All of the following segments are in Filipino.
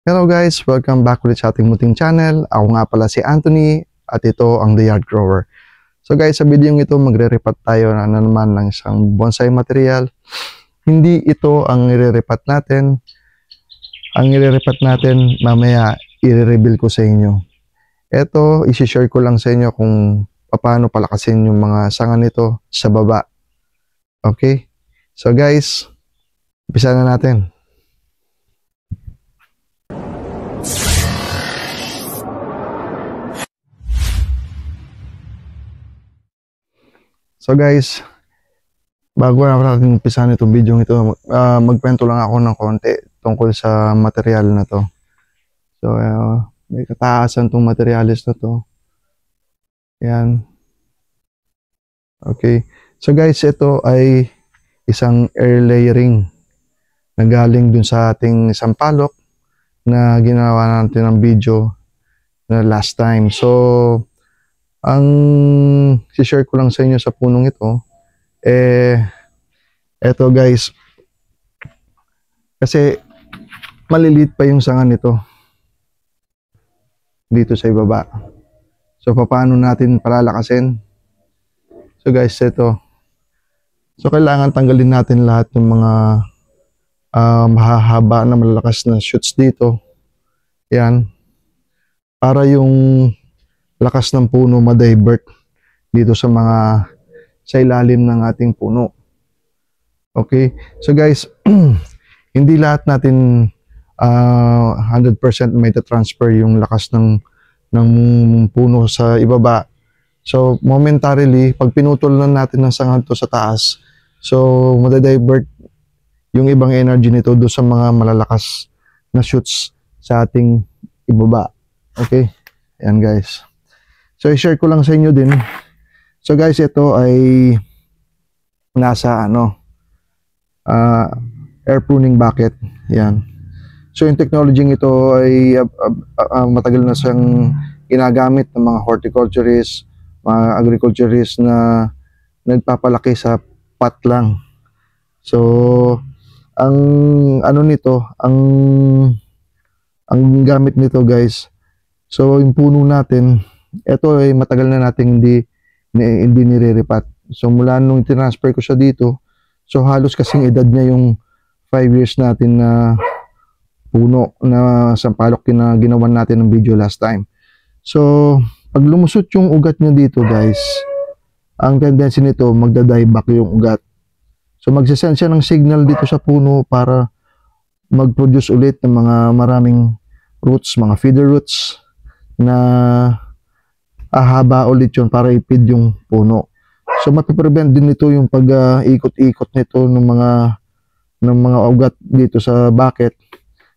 Hello guys! Welcome back ulit sa ating munting channel. Ako nga pala si Anthony at ito ang The Yard Grower. So guys, sa video ito magre-repat tayo na naman ng isang bonsai material. Hindi ito ang i-repat natin. Ang i-repat natin mamaya i-reveal ko sa inyo. Ito, isi-share ko lang sa inyo kung paano palakasin yung mga sanga nito sa baba. Okay? So guys, umpisa na natin. So guys, bago natin umpisahan itong video ito, magkwento lang ako ng konti tungkol sa material na to. So, may kataasan tong materialis na to. Yan. Okay. So guys, ito ay isang air layering na galing dun sa ating sampalok na ginawa natin ng video na last time. So, ang si-share ko lang sa inyo sa punong ito, eto guys, kasi maliliit pa yung sanga nito dito sa ibaba. So, paano natin palalakasin? So guys, ito. So, kailangan tanggalin natin lahat ng mga mahahaba na malalakas na shoots dito. Yan. Para yung lakas ng puno ma-divert dito sa ilalim ng ating puno. Okay? So guys, hindi lahat natin 100% may transfer yung lakas ng puno sa ibaba. So momentarily, pag pinutol na natin ng sanga to sa taas, so ma-divert yung ibang energy nito do sa mga malalakas na shoots sa ating ibaba. Okay? Ayan guys. So, i-share ko lang sa inyo din. So, guys, ito ay nasa air pruning bucket. Yan. So, yung technology ito ay matagal na siyang ginagamit ng mga horticulturists, mga agriculturists na nagpapalaki sa pot lang. So, ang nito, ang gamit nito, guys. So, yung puno natin, ito ay matagal na nating hindi nire-repat. So mula nung transfer ko siya dito, so halos kasing edad niya yung 5 years natin na puno na sampalok na ginawan natin ng video last time. So pag lumusot yung ugat niya dito guys, ang tendency nito magda-die back yung ugat. So magsasend siya ng signal dito sa puno para mag-produce ulit ng mga maraming roots, mga feeder roots na haba ulit yun para ipid yung puno. So mapiprevent din nito yung pag-ikot-ikot nito ng mga ugat dito sa bucket.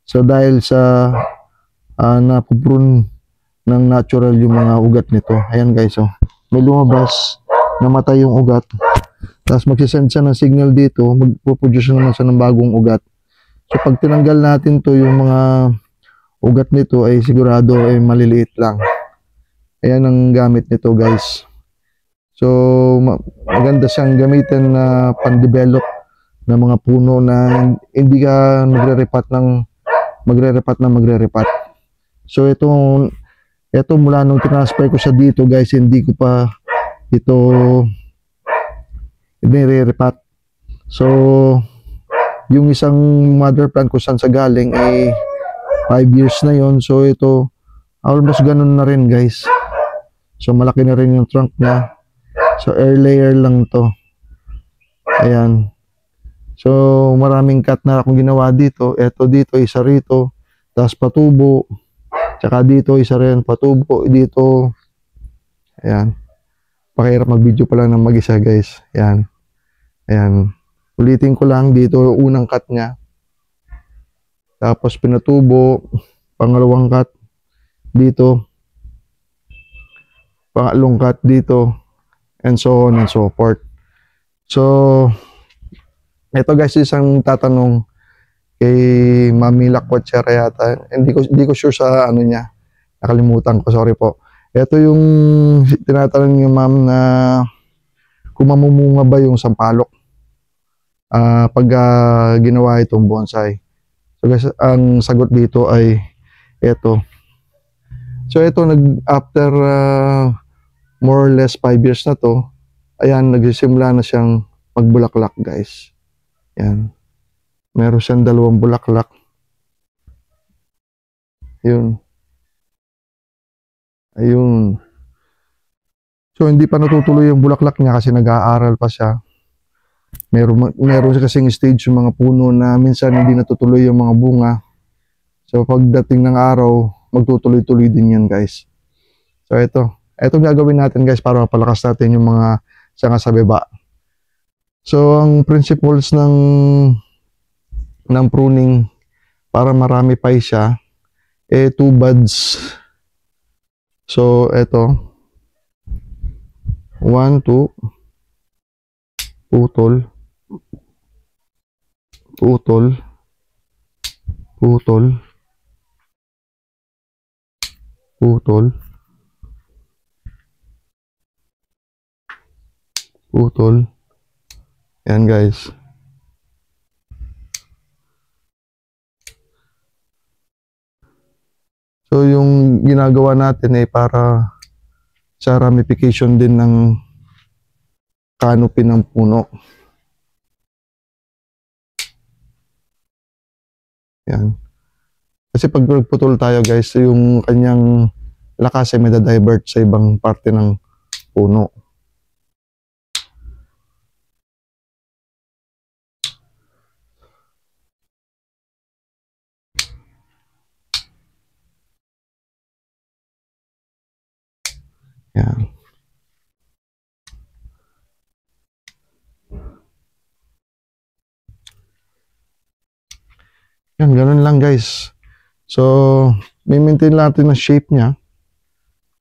So dahil sa napuprune ng natural yung mga ugat nito. Ayan guys, so may lumabas, namatay yung ugat. Tapos magsisend siya ng signal dito, magpo-produce naman siya ng bagong ugat. So pag tinanggal natin to yung mga ugat nito ay sigurado ay maliliit lang. Ayan ang gamit nito guys. So maganda siyang gamitin na pan-develop ng mga puno na hindi ka magre-repat. So ito mula nung transfer ko siya dito guys, hindi ko pa ito nire-repat. So yung isang mother plant ko saan sa galing ay 5 years na yon. So ito almost ganun na rin guys. So malaki na rin yung trunk niya. So air layer lang to. Ayan. So maraming cut na akong ginawa dito. Ito dito, isa rito. Tapos patubo. Tsaka dito, isa rin patubo. Dito. Ayan. Pakihirap mag-video pala ng mag-isa guys. Ayan. Ayan. Ulitin ko lang dito unang cut niya. Tapos pinatubo. Pangalawang cut. Dito. Pangalong cut dito, and so on and so forth. So, ito guys, isang tatanong kay Mami Lakwatsyara yata. Hindi ko sure sa niya. Nakalimutan ko, sorry po. Ito yung tinatanong niya ma'am na kung mamumunga ba yung sampalok pag ginawa itong bonsai. So guys, ang sagot dito ay Ito. So ito after more or less 5 years na to, ayan, nagsisimula na siyang magbulaklak, guys. Yan. Meron siyang 2 bulaklak. Yun. Ayun. So hindi pa natutuloy yung bulaklak niya kasi nag-aaral pa siya. Meron kasing stage yung mga puno na minsan hindi natutuloy yung mga bunga. So pagdating ng araw, magtutuloy-tuloy din yan, guys. So ito gagawin natin, guys, para mapalakas natin yung mga sanga sa baba. So ang principles ng pruning para marami pa siya, 2 buds. So ito 1, 2, putol, putol, putol, putol, putol. Yan, guys. So yung ginagawa natin ay para sa ramification din ng canopy ng puno. Yan. Kasi pag nagputol tayo, guys, yung kanyang lakas ay may divert sa ibang parte ng puno. Yan. Yan, ganun lang, guys. So, may maintain natin ang shape niya.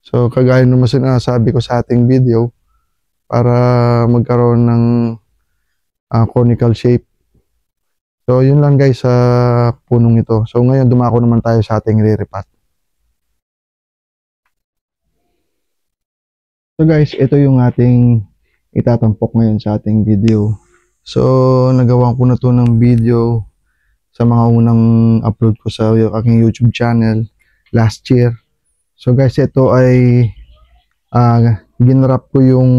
So, kagaya naman sinasabi ko sa ating video, para magkaroon ng conical shape. So, yun lang, guys, sa punong ito. So, ngayon, dumako naman tayo sa ating re-repot. So, guys, ito yung ating itatampok ngayon sa ating video. So, nagawa ko na to ng video sa mga unang upload ko sa aking YouTube channel last year. So guys, ito ay ginrap ko yung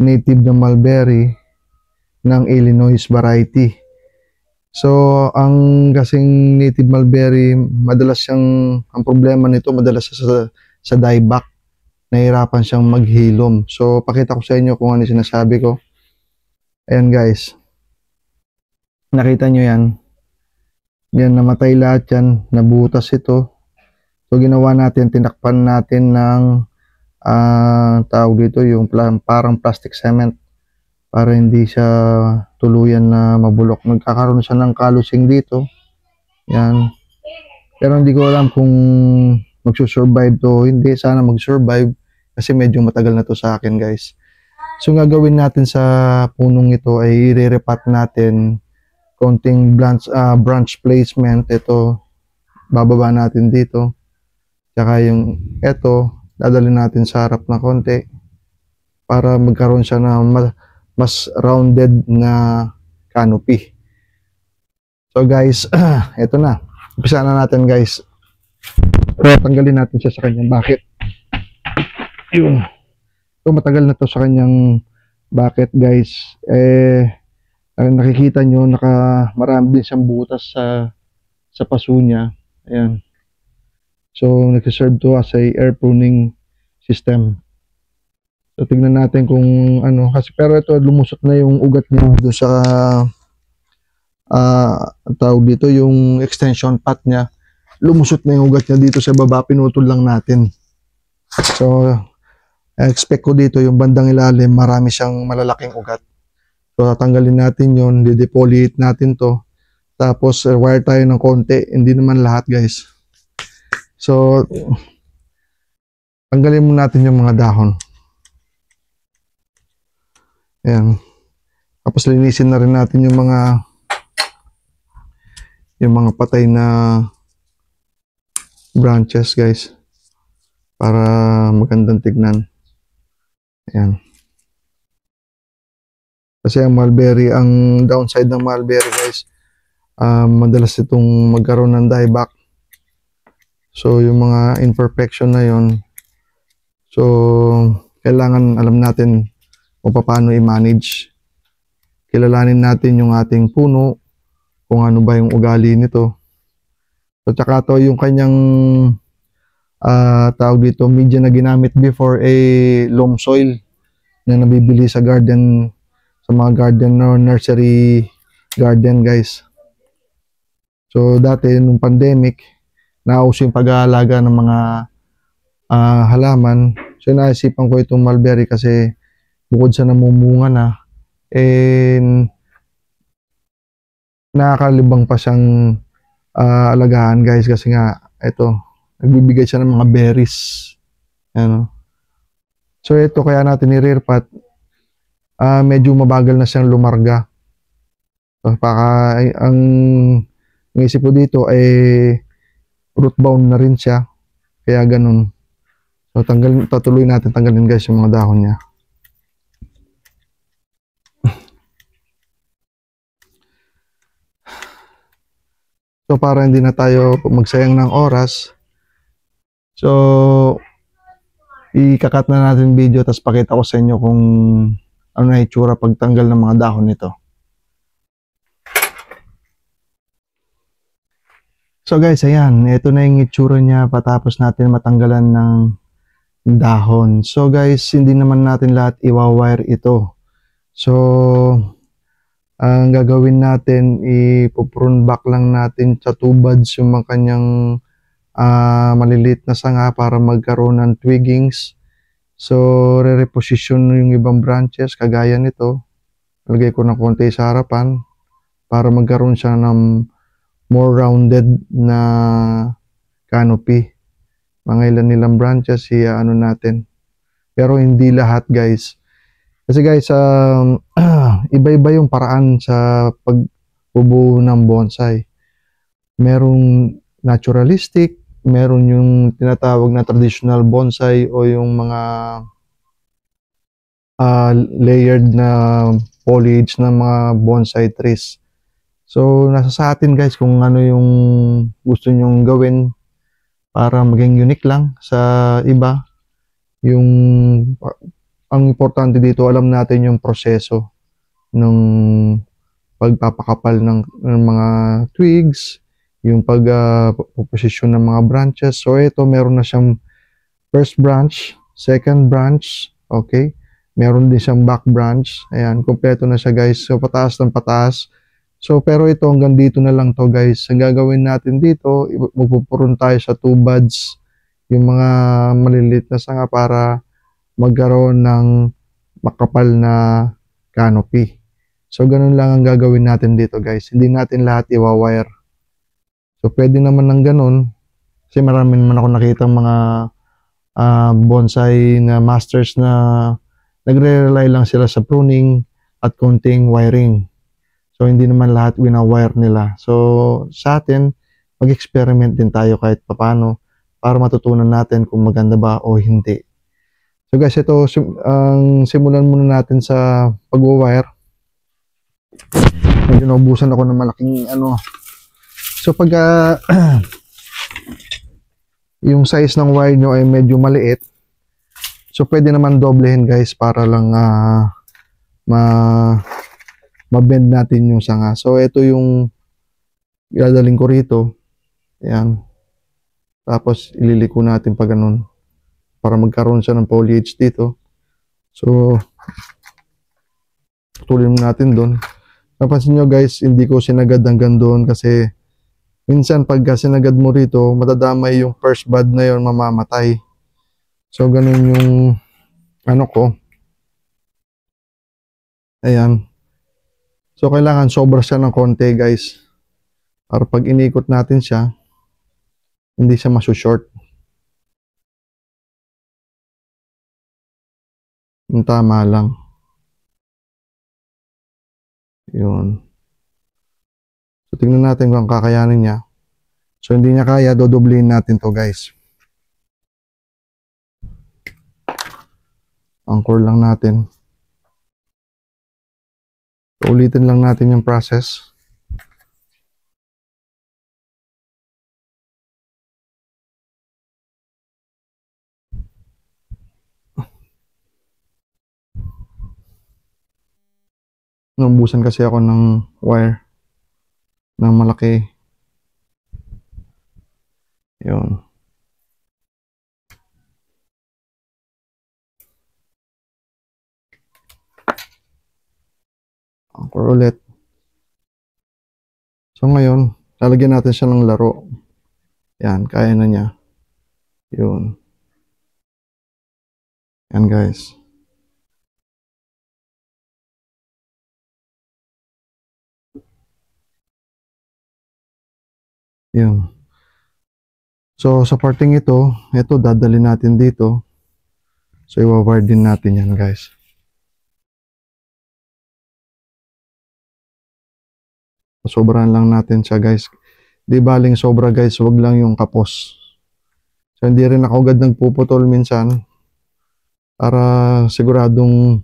native na mulberry ng Illinois variety. So ang kasing native mulberry, madalas siyang, ang problema nito, madalas sa dieback, nahirapan siyang maghilom. So pakita ko sa inyo kung ano sinasabi ko. Ayan, guys, nakita nyo yan. Yan, namatay lahat yan, nabutas ito. So ginawa natin, tinakpan natin ng tawag dito, yung parang plastic cement para hindi siya tuluyan na mabulok. Nagkakaroon siya ng kalusing dito. Yan. Pero hindi ko alam kung magsusurvive to. Hindi, sana mag-survive kasi medyo matagal na to sa akin, guys. So gagawin natin sa punong ito ay i-repot natin konting branch placement. Ito, bababa natin dito. Tsaka yung ito, dadalhin natin sa harap na konti para magkaroon siya na mas rounded na canopy. So guys, ito na. Umpisa na natin, guys. Tanggalin natin siya sa kanyang bucket. Yun. So matagal na to sa kanyang bucket, guys. Nakikita nyo, marami din siyang butas sa paso niya. Ayan. So, nagsiserve to as a air pruning system. So, tignan natin kung ano. Kasi, pero ito, lumusot na yung ugat niya doon sa tawag dito, yung extension path niya. Lumusot na yung ugat niya dito sa baba. Pinutol lang natin. So, expect ko dito, yung bandang ilalim, marami siyang malalaking ugat. So, tatanggalin natin yun, didepolate natin to. Tapos, wire tayo ng konti. Hindi naman lahat, guys. So, tanggalin mo natin yung mga dahon. Ayan. Tapos, linisin na rin natin yung mga patay na branches, guys. Para magandang tignan. Ayan. Kasi ang mulberry, ang downside ng mulberry, guys, madalas itong magkaroon ng dieback. So, yung mga imperfection na yon, so, kailangan alam natin kung paano i-manage. Kilalanin natin yung ating puno, kung ano ba yung ugali nito. So, tsaka to yung kanyang tawag dito, media na ginamit before, loam soil na nabibili sa garden, sa mga garden or nursery garden, guys. So, dati, nung pandemic, nauso yung pag-aalaga ng mga halaman. So, naisipan ko itong mulberry kasi bukod sa namumunga na, nakakalibang pa siyang alagaan, guys, kasi nga, ito, nagbibigay siya ng mga berries. Ano. So, ito, kaya natin ni-rear pot, medyo mabagal na siyang lumarga. So, ang isip ko dito ay root bound na rin siya. Kaya ganun. So, tatuloy natin tanggalin, guys, yung mga dahon niya. So, para hindi na tayo magsayang ng oras, so, ikakat na natin video, tapos pakita ko sa inyo kung ano na itsura pagtanggal ng mga dahon nito. So guys, ayan, ito na yung itsura niya patapos natin matanggalan ng dahon. So guys, hindi naman natin lahat iwa-wire ito. So, ang gagawin natin, ipo-prune back lang natin sa two buds yung mga kanyang maliliit na sanga para magkaroon ng twiggings. So, re-reposition yung ibang branches kagaya nito. Lagay ko ng konti sa harapan para magkaroon siya ng more rounded na canopy. Mga ilan branches, ano natin. Pero hindi lahat, guys. Kasi guys, iba-iba yung paraan sa pagbubuo ng bonsai. Merong naturalistic, meron yung tinatawag na traditional bonsai o yung mga layered na foliage ng mga bonsai trees. So, nasa sa atin, guys, kung ano yung gusto nyong gawin para maging unique lang sa iba. Ang importante dito, alam natin yung proseso ng pagpapakapal ng mga twigs, yung pagposisyon ng mga branches. So, ito, meron na siyang first branch, second branch, okay? Meron din siyang back branch. Ayan, kompleto na siya, guys. So, pataas ng pataas. So, pero ito, hanggang dito na lang to, guys. Ang gagawin natin dito, magpupurun tayo sa two buds, yung mga maliliit na sanga para magkaroon ng makapal na canopy. So, ganun lang ang gagawin natin dito, guys. Hindi natin lahat iwa-wire. So, pwede naman ng ganun. Kasi marami naman ako nakita mga bonsai na masters na nagre-rely lang sila sa pruning at konting wiring. So, hindi naman lahat wina-wire nila. So, sa atin, mag-experiment din tayo kahit papano para matutunan natin kung maganda ba o hindi. So guys, ito ang simulan muna natin sa pag-wire. Medyo naubusan ako ng malaking ano. So pag yung size ng wire nyo ay medyo maliit, so pwede naman doblehin, guys, para lang ma-bend natin yung sanga. So ito yung idadaling ko rito. Ayan. Tapos ililiko natin pa ganun para magkaroon siya ng foliage dito. So, putulin natin doon. Napansin nyo, guys, hindi ko sinagad hanggang doon kasi minsan pagka sinagad mo rito, matadamay yung first bud na yon, mamamatay. So, ganun yung ano ko. Ayan. So, kailangan sobra siya ng konti, guys. Para pag inikot natin siya, hindi siya masu-short. Yung tama lang. Yun. So, tingnan natin kung kakayanin niya. So, hindi niya kaya, dodoblihin natin to, guys. Anchor lang natin. So, ulitin lang natin yung process. Naubusan kasi ako ng wire na malaki. Yun. Anchor ulit. So ngayon, lalagyan natin siya ng laro. Yan, kaya na niya. Yun. Yan guys. Yun. So sa parting ito dadalhin natin dito. So i-wire din natin yan guys. Sobrahan lang natin siya guys. Di baling sobra guys, wag lang yung kapos. So hindi rin ako agad nagpuputol minsan para siguradong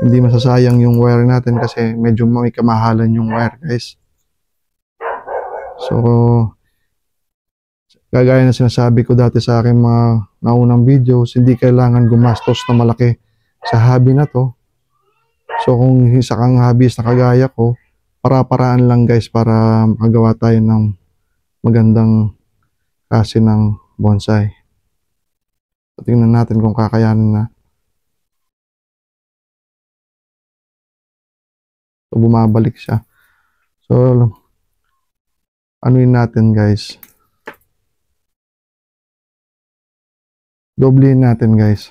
hindi masasayang yung wire natin kasi medyo may kamahalan yung wire guys. So kagaya na sinasabi ko dati sa aking mga naunang videos, hindi kailangan gumastos na malaki sa hobby na to. So kung isa kang hobbyist na kagaya ko, para-paraan lang guys para makagawa tayo ng magandang klase ng bonsai. So, tingnan natin kung kakayanin na. So bumabalik siya. So anuin natin guys. Doblehin natin guys.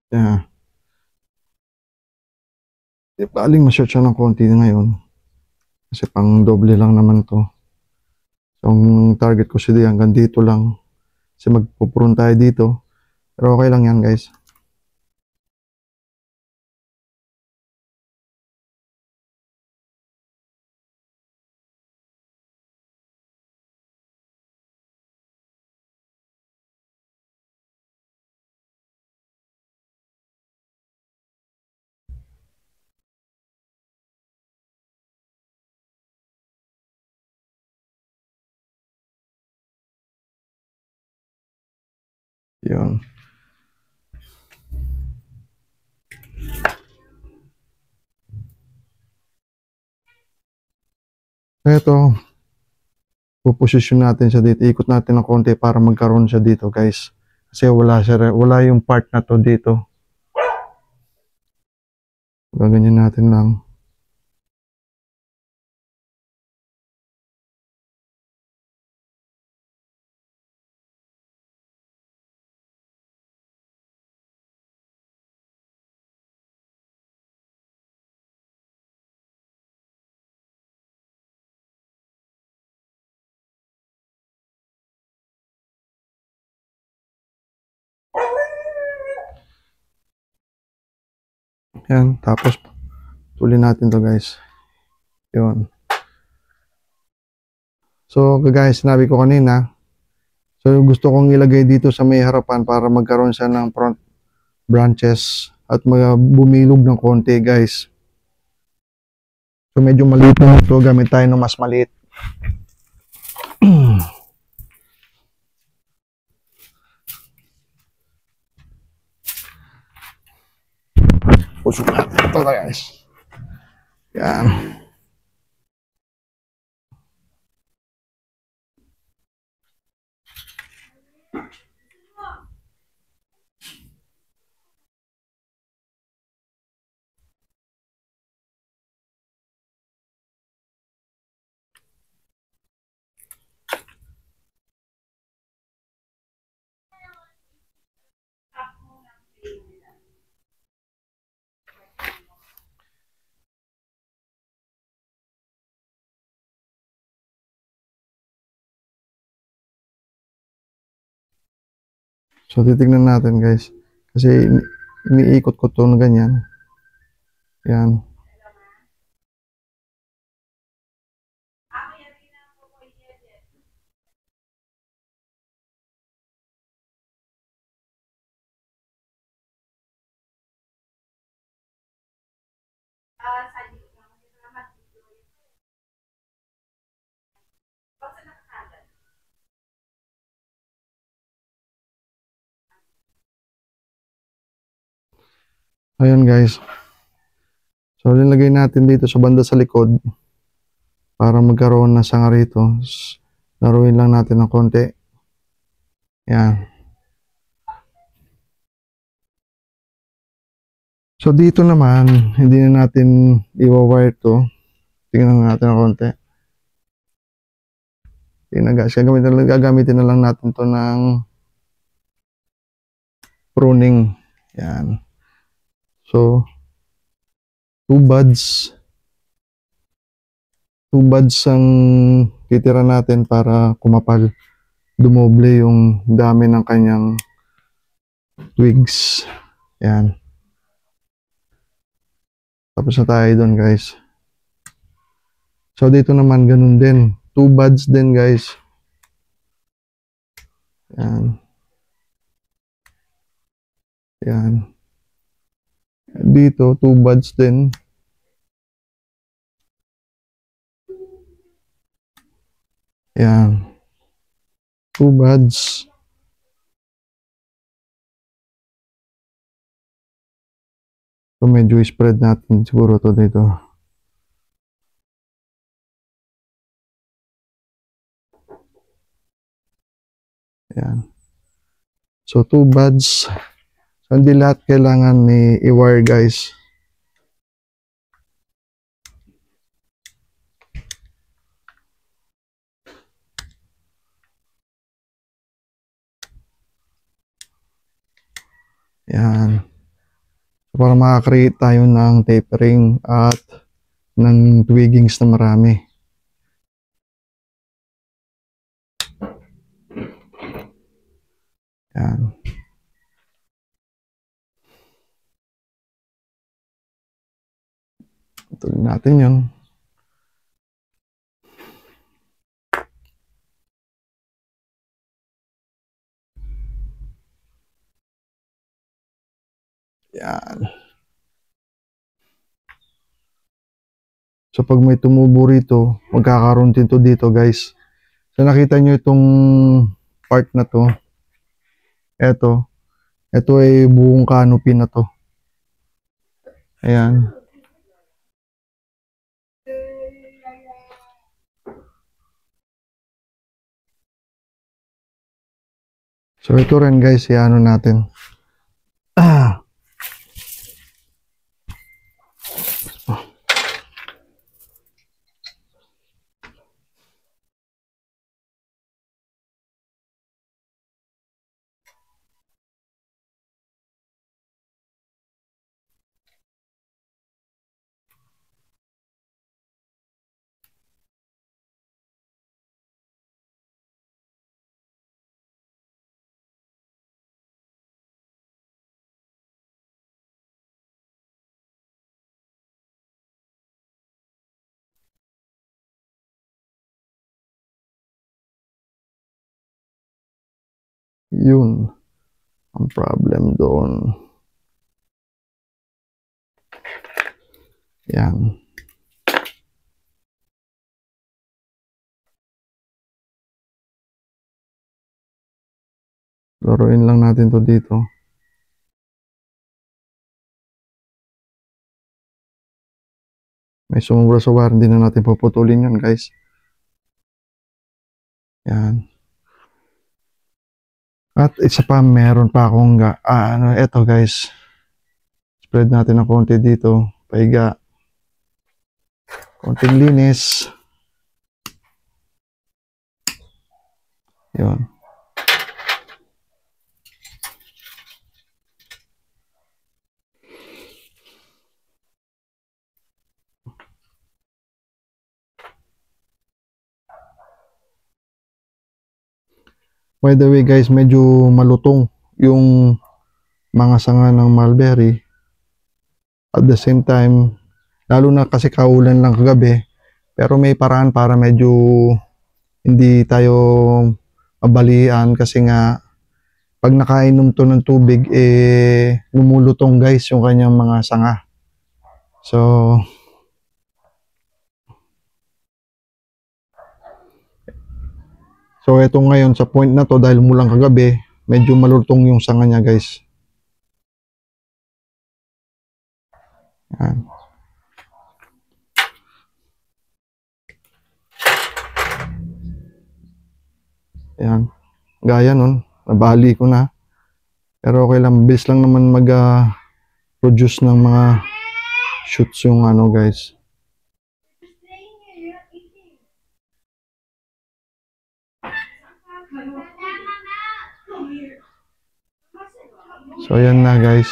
Yeah. Di baling ma-short siya ng konti ngayon. Kasi pang doble lang naman to. So, ang target ko siya hanggang dito lang. Kasi magpupurun tayo dito. Pero okay lang yan guys. Yun. Ito, puposisyon natin siya dito. Ikot natin ng konti para magkaroon siya dito guys. Kasi wala yung part na to dito. Gaganyan natin lang. Yan. Tapos, tuloy natin to guys. Yun. So, gaya sinabi ko kanina, so gusto kong ilagay dito sa may harapan para magkaroon siya ng front branches at bumilog ng konti guys. So, medyo maliit na ito. Gamit tayo ng mas maliit. Pusok natin ito guys. Yan. So, titignan natin guys. Kasi iniikot ko to na ganyan. Yan. Ayan guys. So, nilagay natin dito sa banda sa likod para magkaroon ng sanga rito. Laruin lang natin ng konti. Yan. So, dito naman, hindi na natin i-wire to. Tingnan natin ng konti. Gagamitin na lang natin to ng pruning. Yan. So, two buds ang titira natin para kumapal, dumoble yung dami ng kanyang twigs. Yan. Tapos na tayo doon guys. So dito naman ganun din. Two buds din guys. Yan. Yan. Dito, two buds din. Yan. Two buds. So medyo spread natin siguro to dito. Yan. So two buds. So hindi lahat kailangan ni i-wire guys. Yan. So, para makakreate tayo ng tapering at ng twiggings na marami. Yan. Tuloy natin yun. Yan. So pag may tumubo rito, magkakaroon din to dito guys. So nakita nyo itong part na to. Ito ay buong canopy na to. Ayan. So ito rin guys, iano natin. Yun ang problem doon. Yan. Laruin lang natin to dito. May sumubra sa wire, hindi na natin puputulin yun guys. Yan. At isa pa, meron pa akong eto guys. Spread natin ng konti dito. Paiga. Konting linis. Yun. By the way guys, medyo malutong yung mga sanga ng mulberry. At the same time, lalo na kasi kaulan lang kagabi, pero may paraan para medyo hindi tayo mabalian kasi nga pag nakainom to ng tubig, lumulutong guys yung kanyang mga sanga. So eto ngayon sa point na to, dahil mulang kagabi, medyo malutong yung sanga niya guys. Yan. Yan. Gaya nun, nabali ko na. Pero okay lang, bilis lang naman mag-produce ng mga shoots yung ano guys. So ayan na guys.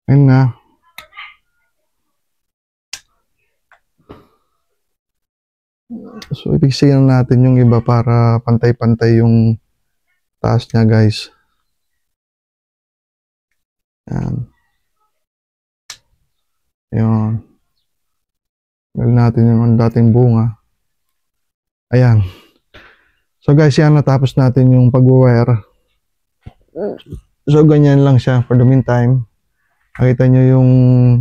Ayan na. So ibig sabihin natin yung iba para pantay-pantay yung taas niya guys. Ayan. Ayan. Gawin natin yung dating bunga. Ayan. So guys, yan, natapos natin yung pag-wire. So ganyan lang siya for the meantime. Nakita nyo yung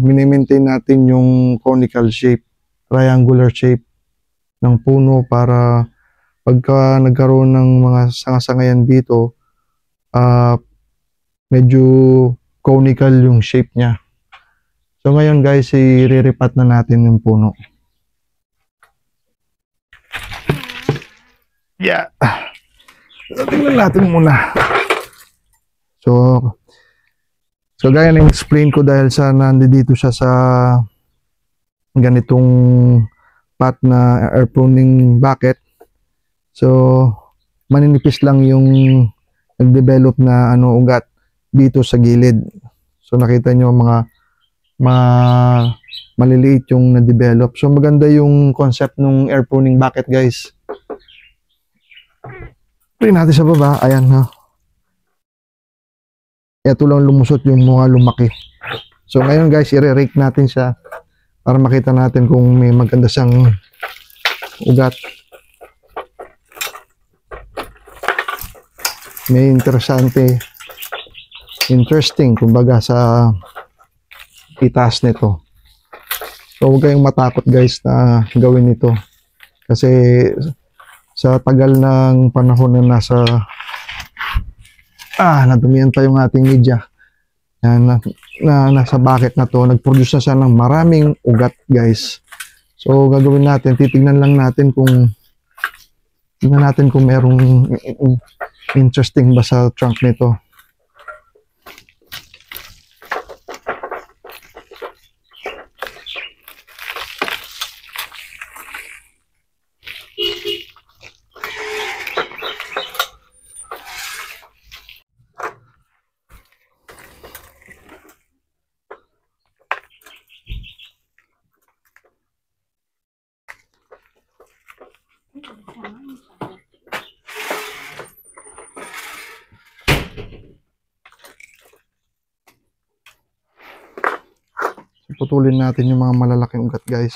mini-maintain natin yung conical shape, triangular shape ng puno para pagka nagkaroon ng mga sanga-sangayan dito, medyo conical yung shape niya. So ngayon guys, i-re-repat na natin yung puno. Yeah. So, tingnan natin muna. So gaya ng explain ko dahil sa nandito siya sa ganitong pot na air pruning bucket. So maninipis lang yung nag-develop na ugat dito sa gilid. So nakita nyo mga maliliit yung na-develop. So maganda yung concept ng air pruning bucket guys. Try natin sa baba. Ayan ha. Ito lang lumusot yung mga lumaki. So ngayon guys, i-rake natin siya para makita natin kung may maganda siyang ugat. May interesting kumbaga sa itaas nito. So huwag kayong matakot guys na gawin ito. Kasi sa tagal ng panahon na nadumihan pa yung ating media. Yan, nasa bucket na to, nag-produce na siya ng maraming ugat guys. So gagawin natin, titignan natin kung merong interesting ba sa trunk nito. Putulin natin yung mga malalaking ugat guys.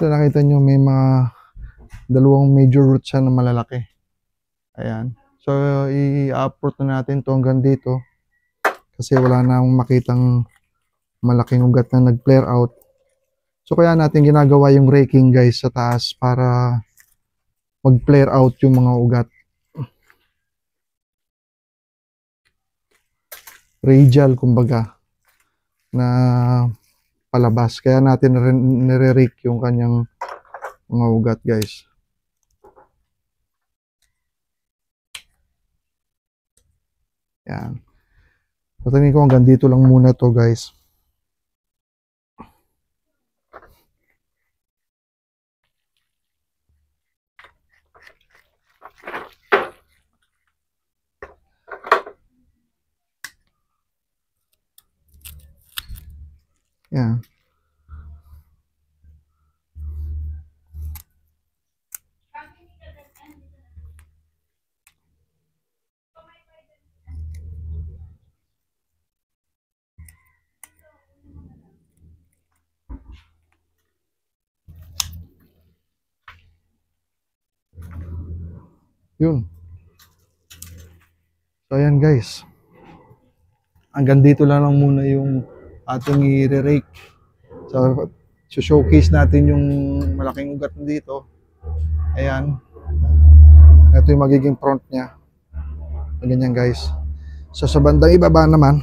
So nakita nyo may mga dalawang major roots siya na malalaki. Ayan. So i-uproot na natin to hanggang dito kasi wala na akong makitang malaking ugat na nag-flare out. So kaya natin ginagawa yung raking guys sa taas para mag-flare out yung mga ugat. Radial kumbaga na palabas. Kaya natin nire-rake yung kanyang mga ugat, guys. Yan. So, tingin ko hanggang dito lang muna to, guys. Yan. Yun. So, ayan, guys. Hanggang dito lang muna yung ating i-rake. So, showcase natin yung malaking ugat dito. Ayan. Ito yung magiging front niya. Ganyan, guys. So, sa bandang ibaba naman,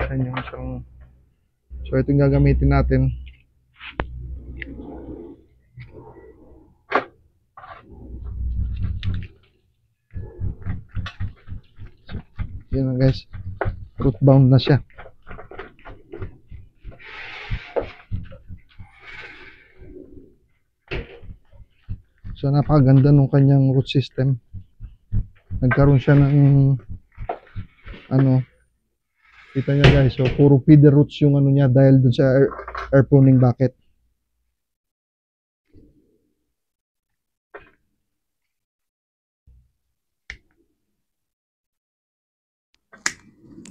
ayan yung isang, so, ito yung gagamitin natin. Yun, guys. Root bound na siya. So, napakaganda nung kanyang root system. Nagkaroon siya ng ano, kita nyo, guys. So, puro feeder roots yung ano niya dahil dun sa air pruning bucket.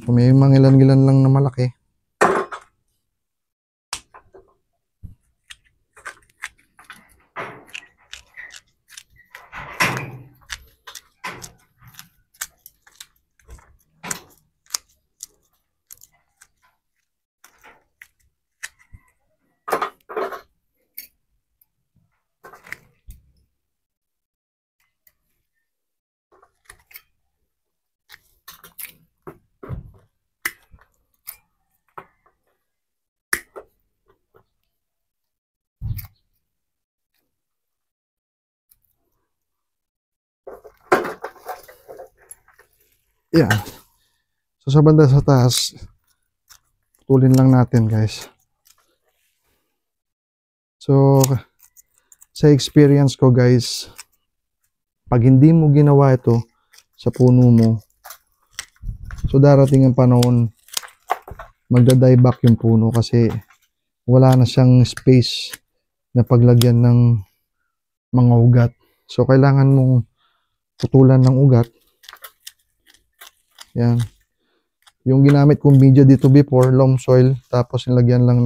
So, may mga ilan-ilan lang na malaki. Yeah. So, sa banda sa taas, tulin lang natin, guys. So, sa experience ko, guys, pag hindi mo ginawa ito sa puno mo, so darating ang panahon, magda-die back yung puno kasi wala na siyang space na paglagyan ng mga ugat. So, kailangan mong tutulan ng ugat. Yan. Yung ginamit kong media dito before, loam soil, tapos nilagyan lang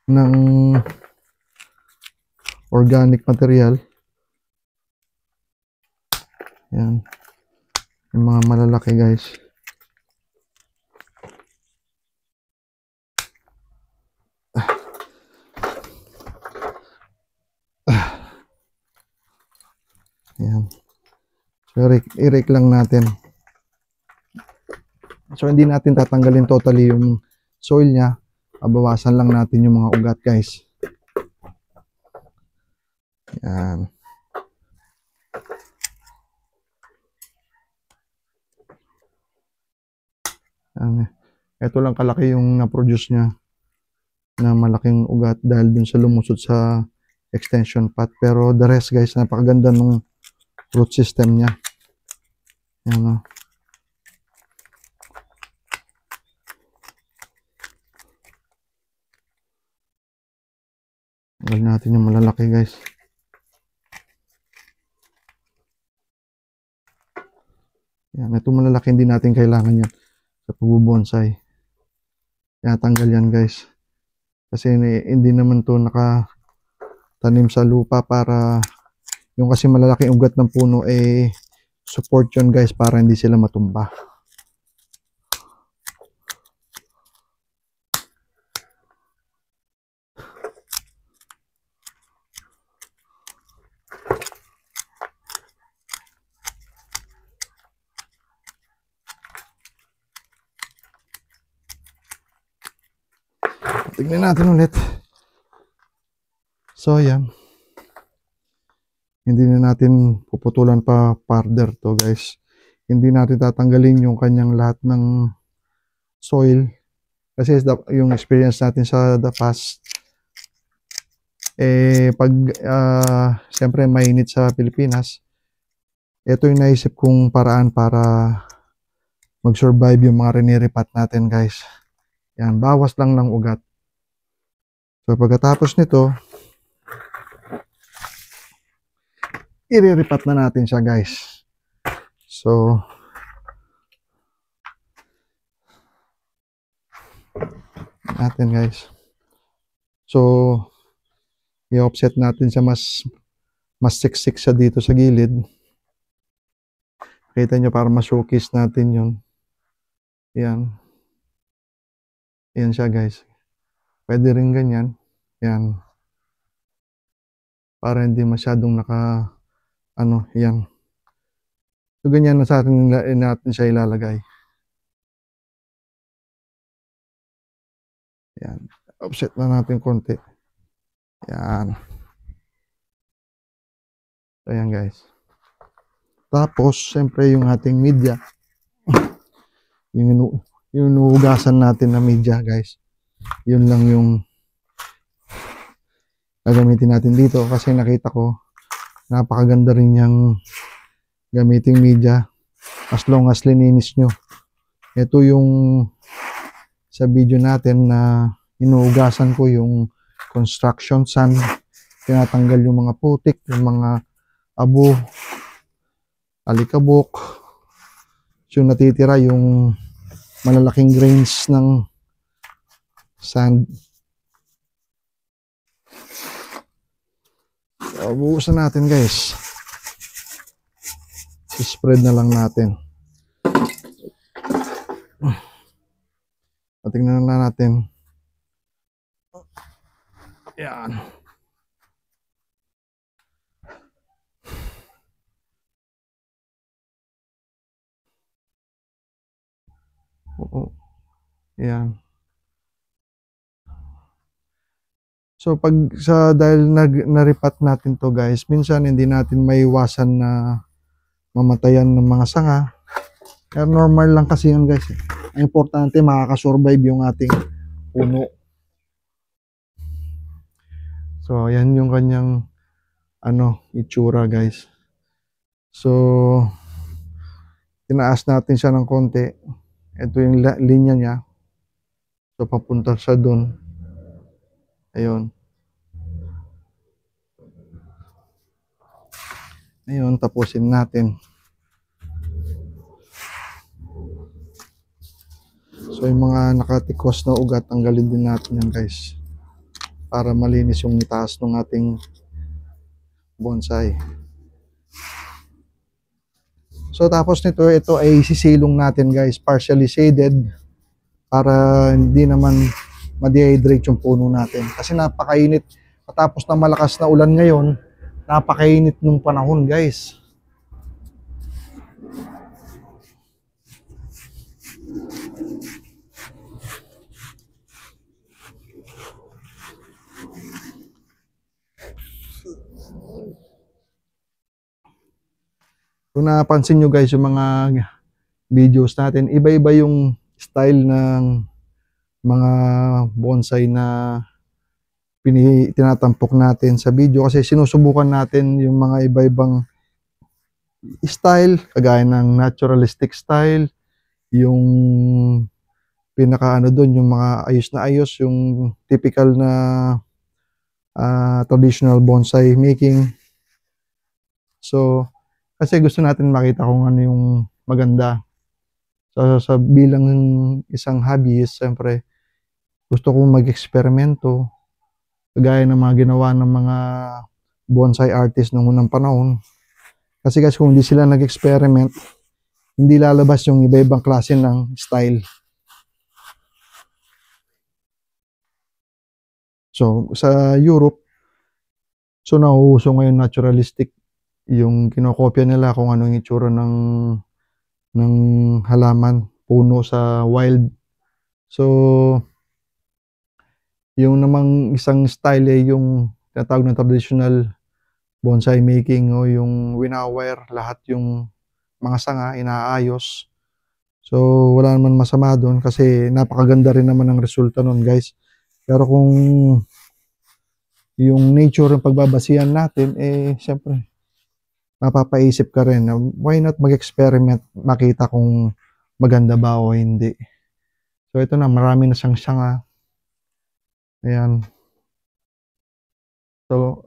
ng organic material. Yan. Yung mga malalaki, guys. Yan. So, i-rake lang natin. So, hindi natin tatanggalin totally yung soil niya. Babawasan lang natin yung mga ugat, guys. Yan. Yan. Ito lang kalaki yung na-produce niya na malaking ugat dahil dun sa lumusot sa extension path. Pero the rest, guys, napakaganda ng root system niya. Yan, o. Tanggal natin yung malalaki, guys. Yan, ito malalaki, hindi natin kailangan yan sa pagbubonsai. Kaya tanggal yan, guys. Kasi hindi naman to nakatanim sa lupa para yung kasi malalaking ugat ng puno support yun, guys, para hindi sila matumba. Tignan natin ulit. So, yan. Hindi na natin puputulan pa farther to, guys. Hindi natin tatanggalin yung kanyang lahat ng soil. Kasi yung experience natin sa the past, pag siyempre mainit sa Pilipinas, ito yung naisip kong paraan para mag-survive yung mga riniripat natin, guys. Yan, bawas lang ng ugat. So, pagkatapos nito, iriripat na natin siya, guys. So, natin, guys. So, i-offset natin siya mas siksik siya dito sa gilid. Kita nyo para ma-showcase natin yun. Yan. Yan siya, guys. Pwede rin ganyan. Yan. Para hindi masyadong yan. So, ganyan na sa atin natin siya ilalagay. Yan. Offset na natin konti. Yan. So, yan, guys. Tapos, siyempre, yung ating media. yung inuugasan natin na media, guys. Yun lang yung gagamitin natin dito kasi nakita ko napakaganda rin yung gamiting media as long as lininis nyo. Ito yung sa video natin na inuugasan ko yung construction sand, tinatanggal yung mga putik, yung mga abo, alikabok. So natitira yung malalaking grains ng sand. So, buusan natin, guys. I-spread na lang natin. Tingnan na natin. Yan. Oo. Yan. So dahil naripat natin to, guys, minsan hindi natin maiwasan na mamatayan ng mga sanga. Kaya normal lang kasi yun, guys. Ang importante makakasurvive yung ating puno. So yan yung kanyang itsura, guys. So tinaas natin siya ng konti. Ito yung linya niya. So papunta siya doon. Ayun. Ayun, tapusin natin. So yung mga nakatikos na ugat, tanggalin din natin yan, guys. Para malinis yung taas ng ating bonsai. So tapos nito, ito ay sisilong natin, guys. Partially shaded. Para hindi naman ma-dehydrate yung puno natin. Kasi napakainit. Patapos na malakas na ulan ngayon, napakainit nung panahon, guys. Kung napansin nyo, guys, yung mga videos natin, iba-iba yung style ng mga bonsai na tinatampok natin sa video kasi sinusubukan natin yung mga iba-ibang style, kagaya ng naturalistic style, yung pinaka doon, yung mga ayos na ayos, yung typical na traditional bonsai making. So, kasi gusto natin makita kung ano yung maganda. So, sa bilang isang hobbyist, siyempre, gusto kong mag-eksperimento, kagaya ng mga ginawa ng mga bonsai artist noong unang panahon. Kasi kung hindi sila nag-experiment, hindi lalabas yung iba-ibang klase ng style. So, sa Europe, so nauuso ngayon naturalistic, yung kinokopya nila kung ano yung itsura ng halaman, puno sa wild. So, Yung namang isang style yung tinatawag na traditional bonsai making o yung winawire lahat yung mga sanga inaayos. So wala naman masama doon kasi napakaganda rin naman ng resulta nun, guys. Pero kung yung nature yung pagbabasihan natin, syempre mapapaisip ka rin na why not mag-experiment, makita kung maganda ba o hindi. So ito na, marami na siyang sanga. Ayan. So,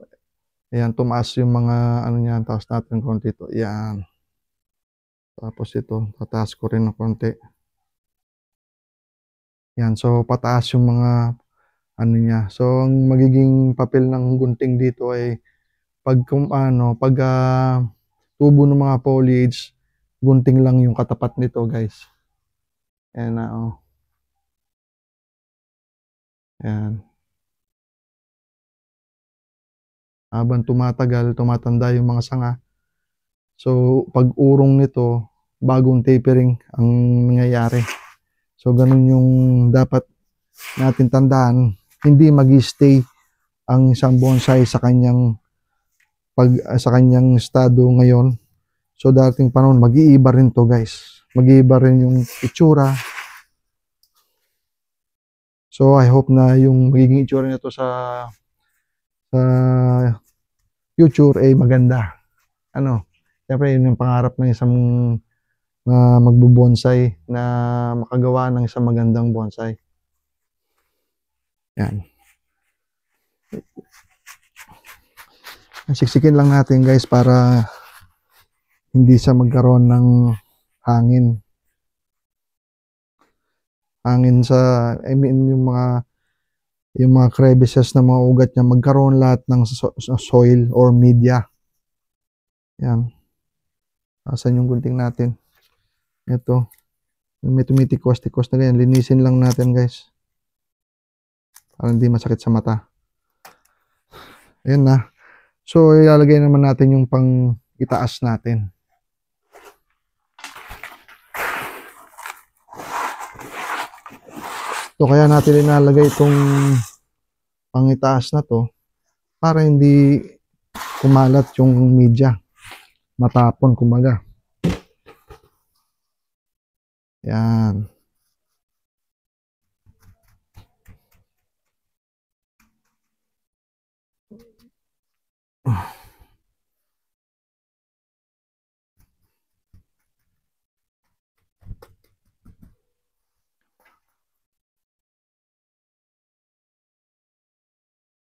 ayan, tumaas yung mga ano niyan, taas natin konti ito. Ayan. Tapos ito, tataas ko rin ng konti. Ayan, so pataas yung mga ano niya. So, ang magiging papel ng gunting dito ay pag tubo ng mga foliage, gunting lang yung katapat nito, guys. Ayan na, oh. Ayan. Habang tumatagal, tumatanda yung mga sanga. So, pag urong nito, bagong tapering ang nangyayari. So, ganun yung dapat natin tandaan. Hindi mag-stay ang isang bonsai sa kanyang sa kanyang estado ngayon. So, dating panahon, mag-iiba rin to, guys. Mag-iiba rin yung itsura. So, I hope na yung magiging itsura nito sa future ay maganda. Ano? Siyempre, yun yung pangarap ng isang magbubonsai na makagawa ng isang magandang bonsai. Yan. Siksikin lang natin, guys, para hindi siya magkaroon ng hangin. Hangin I mean, yung mga crevices na mga ugat niya, magkaroon lahat ng soil or media. Yan. Asan yung gunting natin? Ito. May tumitikwas-tikwas na ganyan. Linisin lang natin, guys. Para hindi masakit sa mata. Ayan na. So, ilalagay naman natin yung pang itaas natin. So, kaya natin ilalagay itong pang itaas na to para hindi kumalat yung media. Matapon, kumaga. Yan.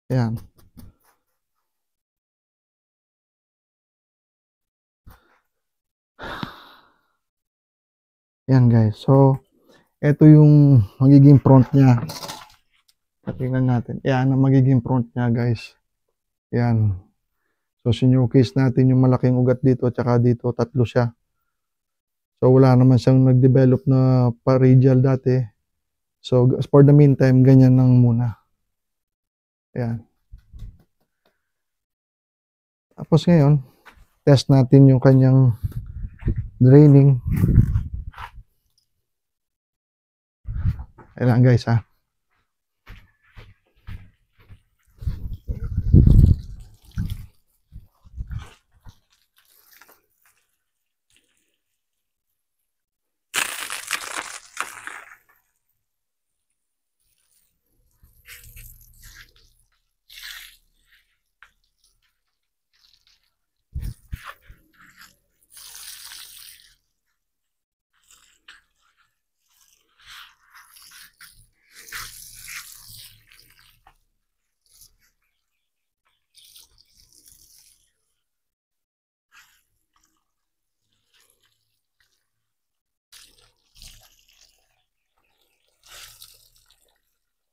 Yan. Yan, guys. So, ito yung magiging front niya. Tingnan natin. Yan ang magiging front niya, guys. Yan. So, sinukis natin yung malaking ugat dito at saka dito. Tatlo siya. So, wala naman siyang nag-develop na pharyngeal dati. So, for the meantime, ganyan lang muna. Yan. Tapos ngayon, test natin yung kanyang draining. Ayan, guys, ha.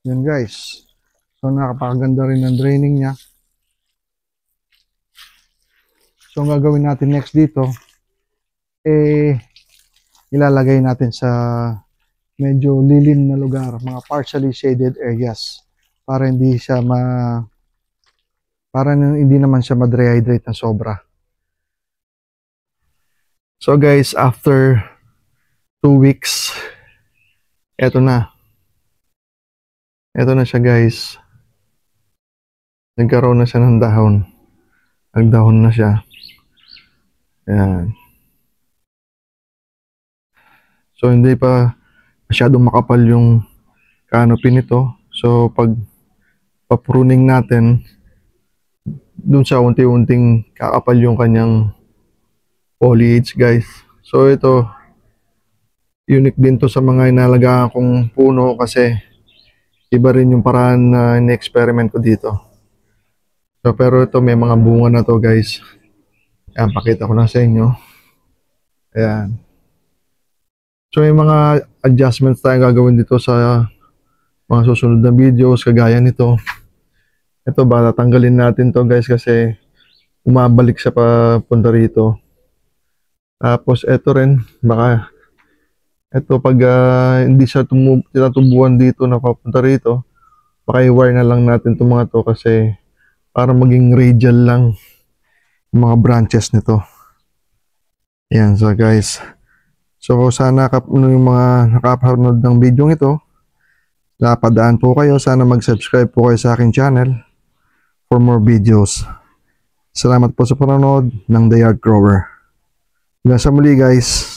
Yan, guys. So, nakapakaganda rin ng draining niya. So, ang gagawin natin next dito, ilalagay natin sa medyo lilim na lugar, mga partially shaded areas, para hindi siya para hindi naman siya ma-dehydrate ng sobra. So, guys, after 2 weeks, eto na. Ito na siya guys. Nagkaroon na siya ng dahon. Nagdahon na siya. Ayan. So hindi pa masyadong makapal yung canopy nito. So pag papruning natin, dun sa unti-unting kakapal yung kanyang foliage guys. So ito, unique din to sa mga inalagaan kong puno kasi iba rin yung paraan na in-experiment ko dito. So pero ito may mga bunga na to guys. Ayan, pakita ko na sa inyo. Ayan. So may mga adjustments tayong gagawin dito sa mga susunod na videos kagaya nito. Ito ba, tatanggalin natin to guys kasi umabalik siya papunta rito. Tapos ito rin, baka ito pag hindi siya tinatubuan dito na papunta rito, baka i-wire na lang natin itong mga to kasi para maging radial lang yung mga branches nito. Ayan, so guys. So sana yung mga nakapanood ng video ito, napadaan po kayo, sana mag-subscribe po kayo sa aking channel for more videos. Salamat po sa panonood ng The Yard Grower. Hanggang sa muli guys.